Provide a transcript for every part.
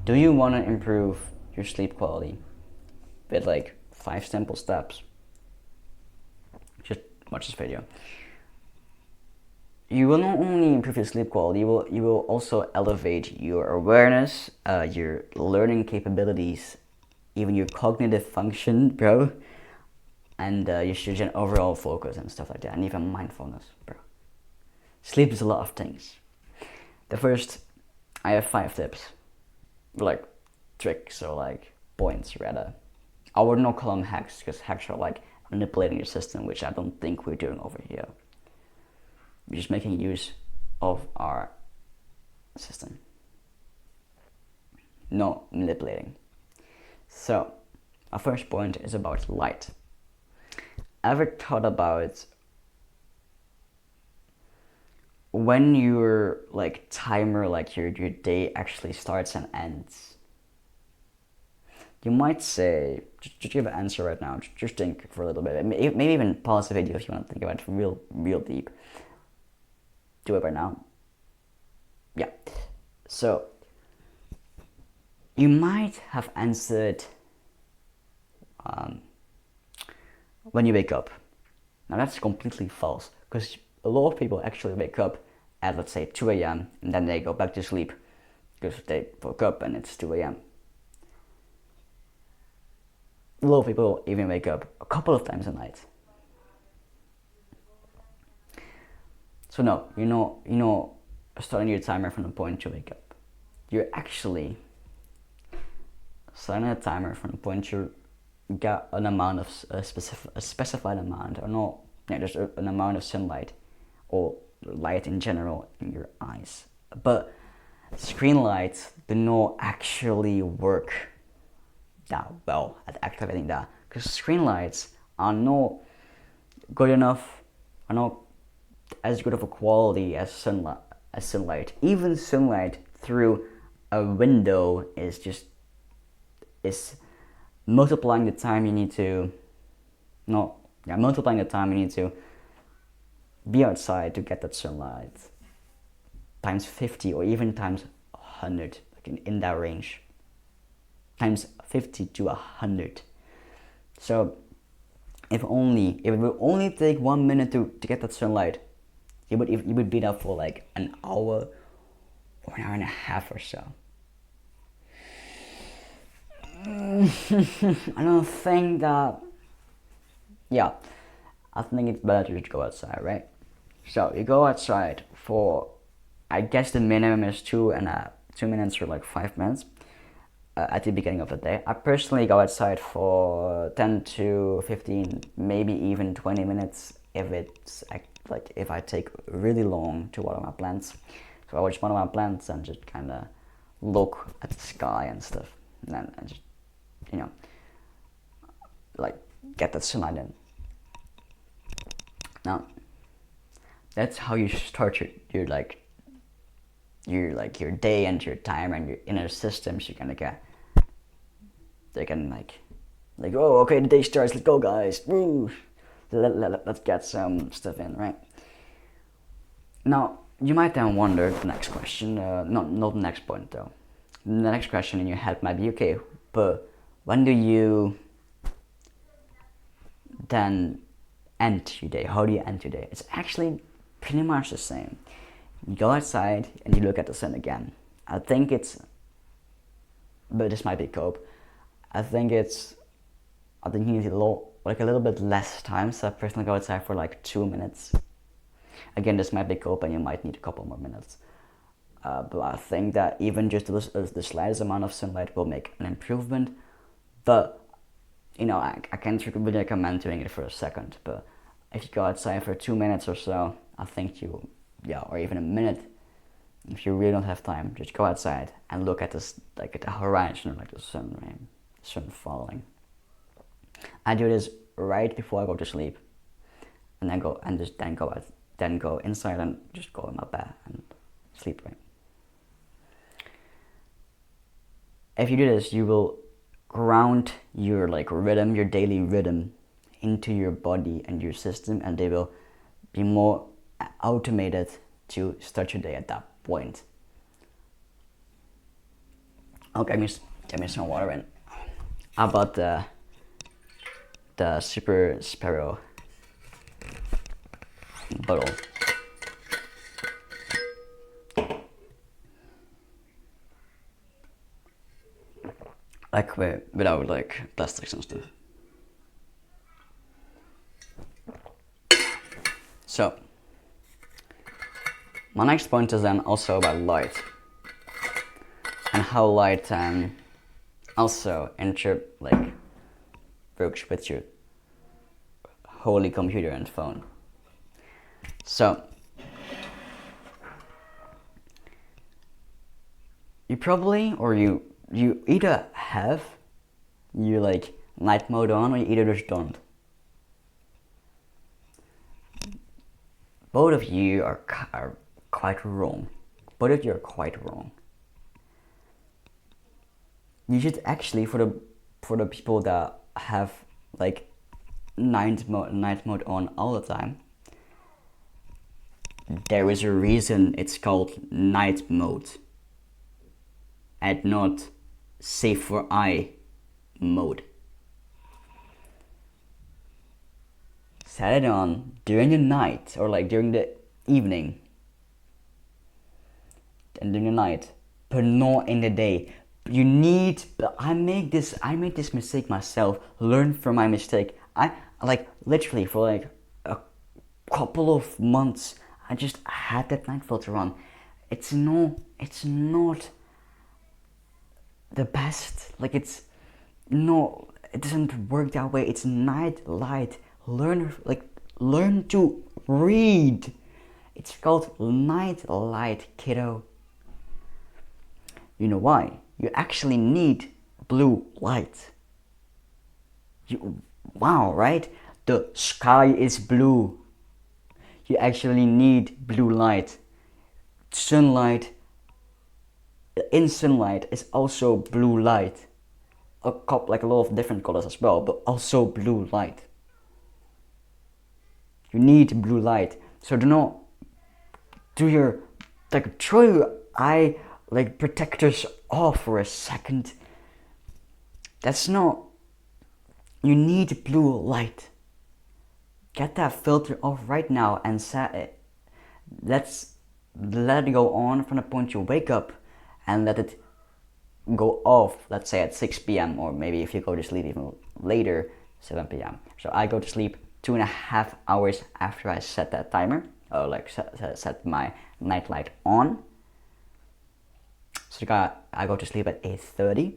Do you want to improve your sleep quality with like 5 simple steps? Just watch this video. You will not only improve your sleep quality, you will also elevate your awareness, your learning capabilities, even your cognitive function, bro, and your overall focus and stuff like that, and even mindfulness, bro. Sleep is a lot of things. The first, I have 5 tips, like tricks or like points rather. I would not call them hacks, because hacks are like manipulating your system, which I don't think we're doing over here. We're just making use of our system, no manipulating. So, our first point is about light. Ever thought about when your like timer, like your day actually starts and ends? You might say, just give an answer right now. Just think for a little bit. Maybe even pause the video if you want to think about it real deep. Do it right now. Yeah. So, you might have answered when you wake up. Now that's completely false, because a lot of people actually wake up at, let's say, 2 a.m. and then they go back to sleep because they woke up and it's 2 a.m. A lot of people even wake up a couple of times a night. So no, you're not starting your timer from the point you wake up. You're actually starting a timer from the point you got an amount of a specified amount, or not, yeah, just an amount of sunlight or light in general in your eyes. But screen lights do not actually work that well at activating that, because screen lights are not good enough, are not as good of a quality as sunlight. Even sunlight through a window is multiplying the time you need to be outside to get that sunlight times 50 or even times 100, like in that range, times 50 to 100. So if it would only take 1 minute to get that sunlight, you would be there for like an hour or an hour and a half or so. I don't think that. Yeah, I think it's better to just go outside, right? So you go outside for, I guess the minimum is 2 minutes or like 5 minutes at the beginning of the day. I personally go outside for 10 to 15, maybe even 20 minutes if I take really long to water my plants. So I watch one of my plants and just kind of look at the sky and stuff, and then I just, like get that sunlight in. Now, that's how you start your day and your time and your inner systems. They can like, oh, okay, the day starts. Let's go, guys. Woo! Let's get some stuff in, right? Now, you might then wonder the next question. Not the next point though. The next question in your head might be, okay, but when do you then end your day? How do you end your day? It's actually pretty much the same. You go outside and you look at the sun again. But this might be cope. I think you need a little bit less time. So I personally go outside for like 2 minutes. Again, this might be cope and you might need a couple more minutes. But I think that even just the slightest amount of sunlight will make an improvement. But I can't really recommend doing it for a second. But if you go outside for 2 minutes or so, I think or even a minute, if you really don't have time, just go outside and look at this, like at the horizon, like the sun falling. I do this right before I go to sleep, and then go inside and just go in my bed and sleep. Right. If you do this, you will ground your rhythm, your daily rhythm, into your body and your system, and they will be more automated to start your day at that point. Oh, get me some water in. How about the Super Sparrow bottle? Like without like plastics and stuff. So my next point is then also about light and how light also works with your holy computer and phone. So you probably, or you either have you like night mode on, or you either just don't. Both of you are quite wrong. Both of you are quite wrong. You should actually, for the people that have like night mode on all the time, there is a reason it's called night mode and not safe for eye mode. Set it on during the night or like during the evening and during the night, but not in the day. You need. I make this mistake myself. Learn from my mistake. I like literally for like a couple of months. I just had that night filter on. It's not the best. Like it doesn't work that way. It's night light. Learn to read. It's called night light, kiddo. You know why? You actually need blue light. Wow, right? The sky is blue. You actually need blue light. Sunlight, in sunlight is also blue light. Like a lot of different colors as well, but also blue light. You need blue light. So do not throw your eye like protectors off for a second. That's not. You need blue light. Get that filter off right now and let's let it go on from the point you wake up and let it go off, let's say at 6 p.m. or maybe if you go to sleep even later, 7 p.m. So I go to sleep 2.5 hours after I set that timer, or like set my night light on. So I go to sleep at 8:30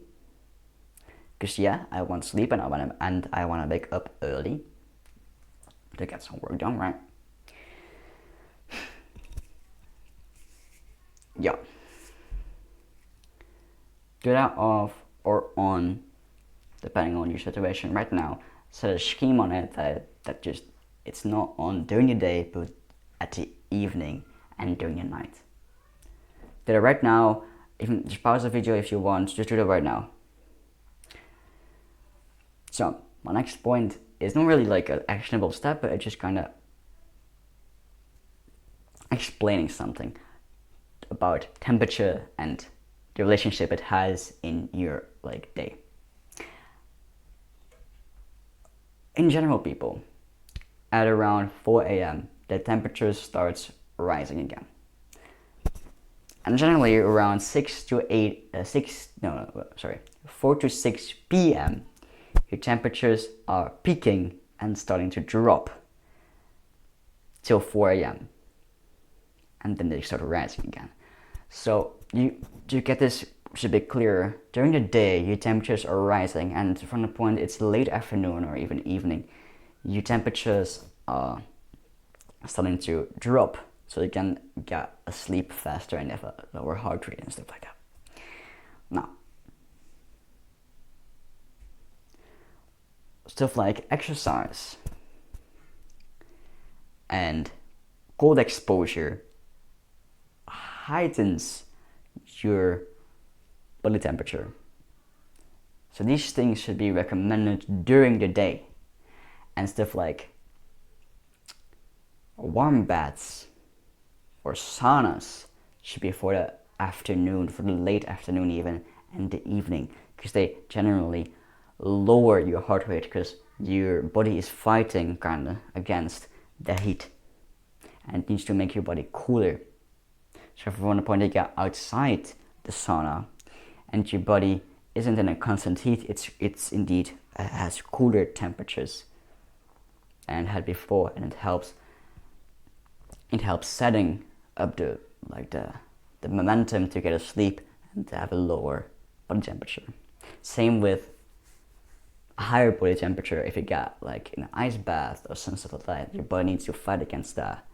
because I want to sleep and I want to wake up early to get some work done, right? Yeah. Do that off or on, depending on your situation right now. Set a scheme on it that just it's not on during the day, but at the evening and during the night. Do it right now. Even just pause the video if you want. Just do it right now. So my next point is not really like an actionable step, but it's just kind of explaining something about temperature and the relationship it has in your like day. In general, people, at around 4 a.m. the temperature starts rising again. And generally around 4 to 6 p.m. your temperatures are peaking and starting to drop till 4 a.m. and then they start rising again. So to get this a bit clearer, during the day your temperatures are rising, and from the point it's late afternoon or even evening, your temperatures are starting to drop, so you can get asleep faster and have a lower heart rate and stuff like that. Now, stuff like exercise and cold exposure heightens your body temperature. So these things should be recommended during the day, and stuff like warm baths or saunas should be for the afternoon, for the late afternoon even, and the evening, because they generally lower your heart rate because your body is fighting kind of against the heat and it needs to make your body cooler. So from the point that you get outside the sauna and your body isn't in a constant heat, it's indeed has cooler temperatures than it had before, and it helps setting up the momentum to get asleep and to have a lower body temperature. Same with a higher body temperature. If you get like an ice bath or some stuff like that, your body needs to fight against that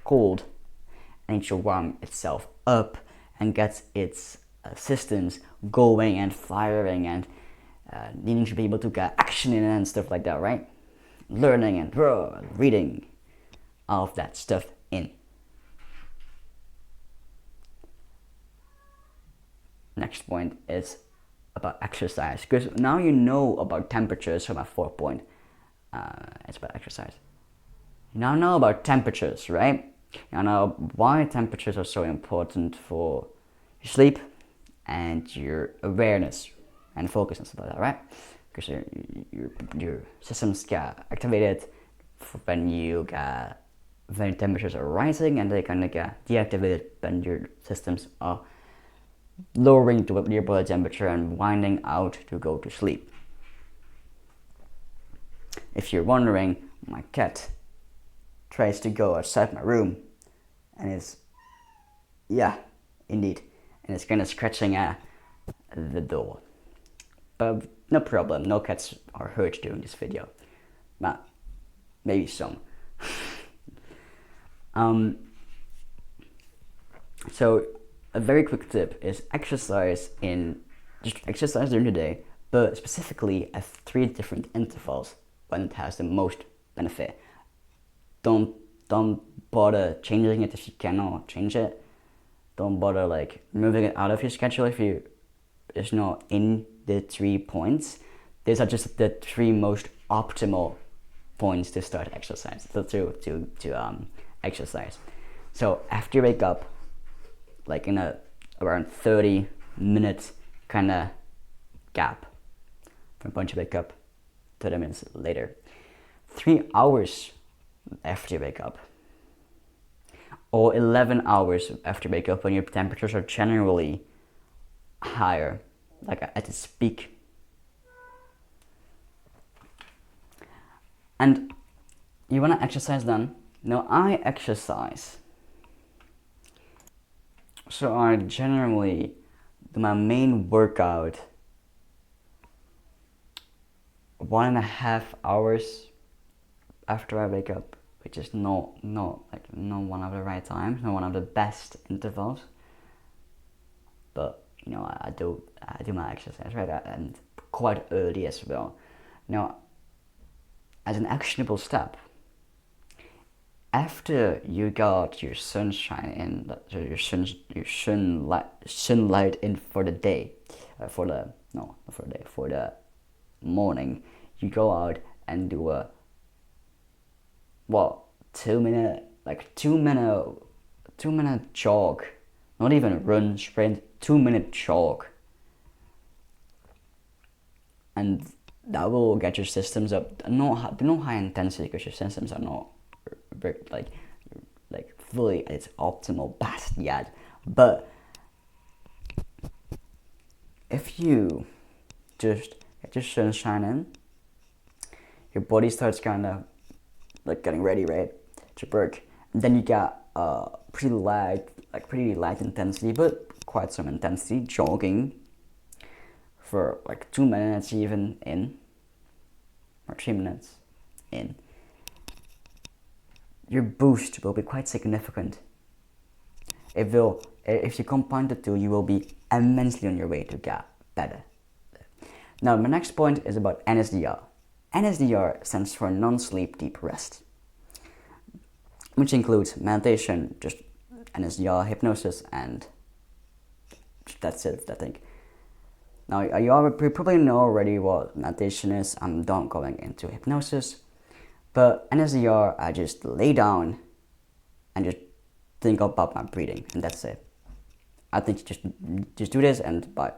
cold, and needs to warm itself up and get its systems going and firing and needing to be able to get action in and stuff like that, right? Learning and reading all of that stuff in. Next point is about exercise, because now you know about temperatures. So my 4th point, it's about exercise. You now know about temperatures, right? You now know why temperatures are so important for your sleep and your awareness and focus and stuff like that, right? Because your systems get activated when temperatures are rising, and they kind of get deactivated when your systems are lowering your body temperature and winding out to go to sleep. If you're wondering, my cat tries to go outside my room and it's, yeah, indeed, and it's kind of scratching at the door. But no problem, no cats are hurt during this video. But maybe some. So a very quick tip is exercise during the day, but specifically at 3 different intervals when it has the most benefit. Don't bother changing it if you cannot change it. Don't bother like moving it out of your schedule if it's not in the 3 points. These are just the 3 most optimal points to start exercise, to exercise. So after you wake up, like in around 30-minute kind of gap from the point you wake up, 30 minutes later, 3 hours after you wake up, or 11 hours after you wake up when your temperatures are generally higher, like at its peak. And you want to exercise then? No, I exercise. So I generally do my main workout 1.5 hours after I wake up, which is not one of the right times, not one of the best intervals. But you know, I do my exercise right, and quite early as well. Now, as an actionable step, after you got your sunshine in, your sunlight in for the day, for the morning, you go out and do a 2 minute jog, not even run, sprint, 2 minute jog, and that will get your systems up. No high intensity, because your systems are not like fully at its optimal best yet. But if you just get your sunshine in, your body starts kind of like getting ready, right, to work. And then you get pretty light intensity, but quite some intensity jogging for like 2 minutes even in, or 3 minutes in. Your boost will be quite significant. If you compound the two, you will be immensely on your way to get better. Now, my next point is about NSDR. NSDR stands for non-sleep deep rest, which includes meditation, just NSDR, hypnosis, and that's it, I think. Now, you probably know already what meditation is. I'm not going into hypnosis. But NSDR, I just lay down and just think about my breathing, and that's it. I think just do this and bye.